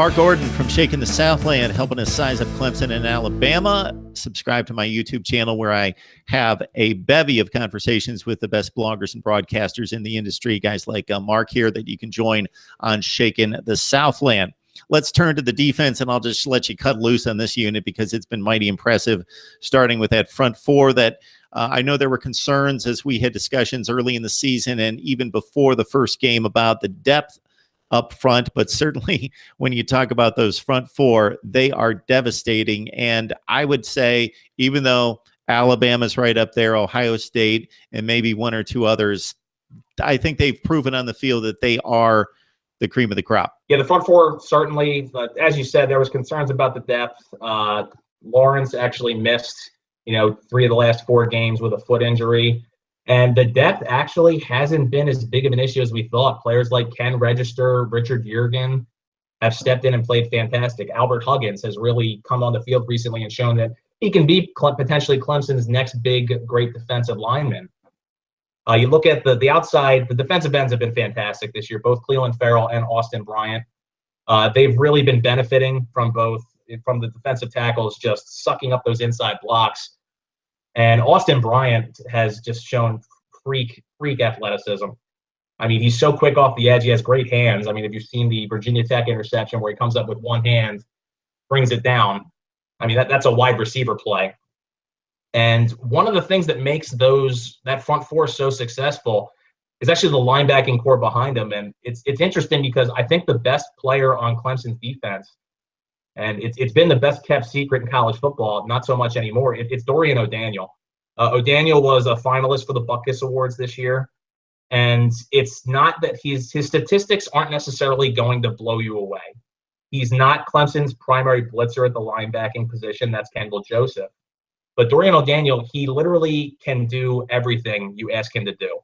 Mark Gordon from Shaking the Southland, helping us size up Clemson and Alabama. Subscribe to my YouTube channel where I have a bevy of conversations with the best bloggers and broadcasters in the industry, guys like Mark here that you can join on Shaking the Southland. Let's turn to the defense, and I'll just let you cut loose on this unit because it's been mighty impressive, starting with that front four that I know there were concerns as we had discussions early in the season and even before the first game about the depth up front, but certainly when you talk about those front four, they are devastating. And I would say, even though Alabama's right up there, Ohio State, and maybe one or two others, I think they've proven on the field that they are the cream of the crop. Yeah, the front four, certainly. But as you said, there was concerns about the depth. Lawrence actually missed, 3 of the last 4 games with a foot injury. And the depth actually hasn't been as big of an issue as we thought. Players like Ken Register, Richard Yergin have stepped in and played fantastic. Albert Huggins has really come on the field recently and shown that he can be potentially Clemson's next big, great defensive lineman. You look at the outside, the defensive ends have been fantastic this year, both Clelin Ferrell and Austin Bryant. They've really been benefiting from the defensive tackles just sucking up those inside blocks. And Austin Bryant has just shown freak athleticism. I mean, he's so quick off the edge. He has great hands. I mean, if you've seen the Virginia Tech interception where he comes up with one hand, brings it down, I mean, that's a wide receiver play. And one of the things that makes that front four so successful is actually the linebacking core behind him. And it's interesting because I think the best player on Clemson's defense, and it's been the best kept secret in college football, not so much anymore, it's Dorian O'Daniel. O'Daniel was a finalist for the Butkus Awards this year. And it's not that his statistics aren't necessarily going to blow you away. He's not Clemson's primary blitzer at the linebacking position. That's Kendall Joseph. But Dorian O'Daniel, he literally can do everything you ask him to do.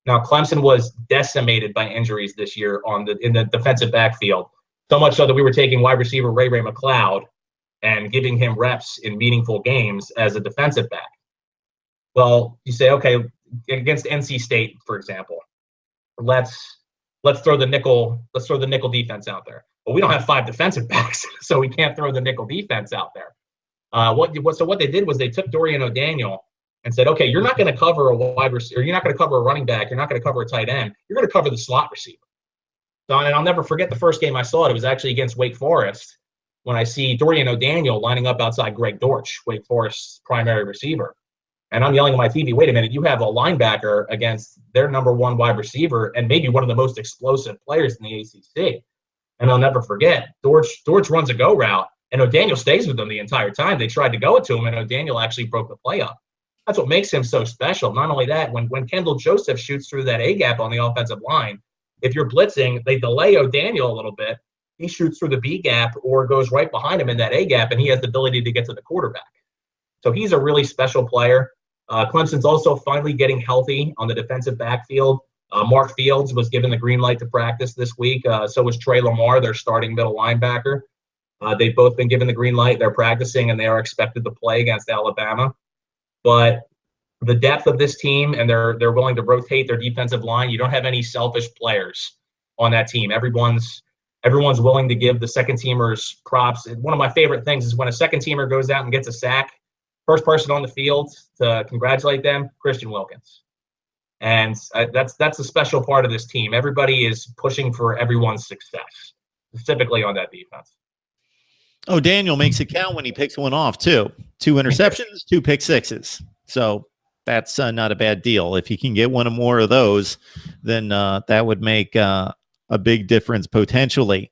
Now, Clemson was decimated by injuries this year in the defensive backfield, so much so that we were taking wide receiver Ray McLeod and giving him reps in meaningful games as a defensive back. Well, you say, okay, against NC State, for example, let's throw the nickel defense out there. Well, we don't have 5 defensive backs, so we can't throw the nickel defense out there. So what they did was they took Dorian O'Daniel and said, okay, you're not going to cover a wide receiver, you're not going to cover a running back, you're not going to cover a tight end, you're going to cover the slot receiver. So, and I'll never forget the first game I saw it. It was actually against Wake Forest when I see Dorian O'Daniel lining up outside Greg Dortch, Wake Forest's primary receiver. And I'm yelling at my TV, wait a minute, you have a linebacker against their number 1 wide receiver and maybe one of the most explosive players in the ACC. And I'll never forget, Dortch runs a go route, and O'Daniel stays with them the entire time. They tried to go it to him, and O'Daniel actually broke the play up. That's what makes him so special. Not only that, when Kendall Joseph shoots through that A-gap on the offensive line, if you're blitzing, they delay O'Daniel a little bit. He shoots through the B-gap or goes right behind him in that A-gap, and he has the ability to get to the quarterback. So he's a really special player. Clemson's also finally getting healthy on the defensive backfield. Mark Fields was given the green light to practice this week. So was Trey Lamar, their starting middle linebacker. They've both been given the green light. They're practicing, and they are expected to play against Alabama. But the depth of this team, and they're willing to rotate their defensive line. You don't have any selfish players on that team. Everyone's willing to give the second teamers props. One of my favorite things is when a second teamer goes out and gets a sack, first person on the field to congratulate them, Christian Wilkins. And that's a special part of this team. Everybody is pushing for everyone's success, specifically on that defense. Oh, Daniel makes it count when he picks one off, too. 2 interceptions, 2 pick sixes. So that's not a bad deal. If he can get one or more of those, then that would make a big difference potentially.